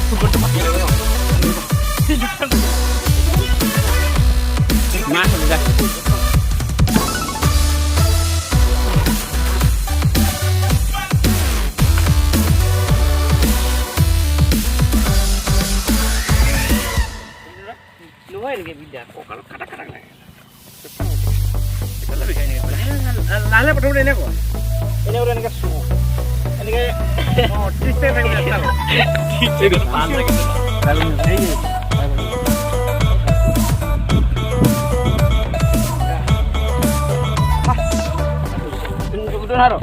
Mas udah. Lumayan kayak bidang. Oh kalau kadang-kadang lah. Kita lebih kayak ini. Lalu pada udah ini kok. Ini udah nih kesu. Ini kayak oh sistem yang udah tahu. Ini pantai gitu. Lalu ini. Ini kebetulan haro.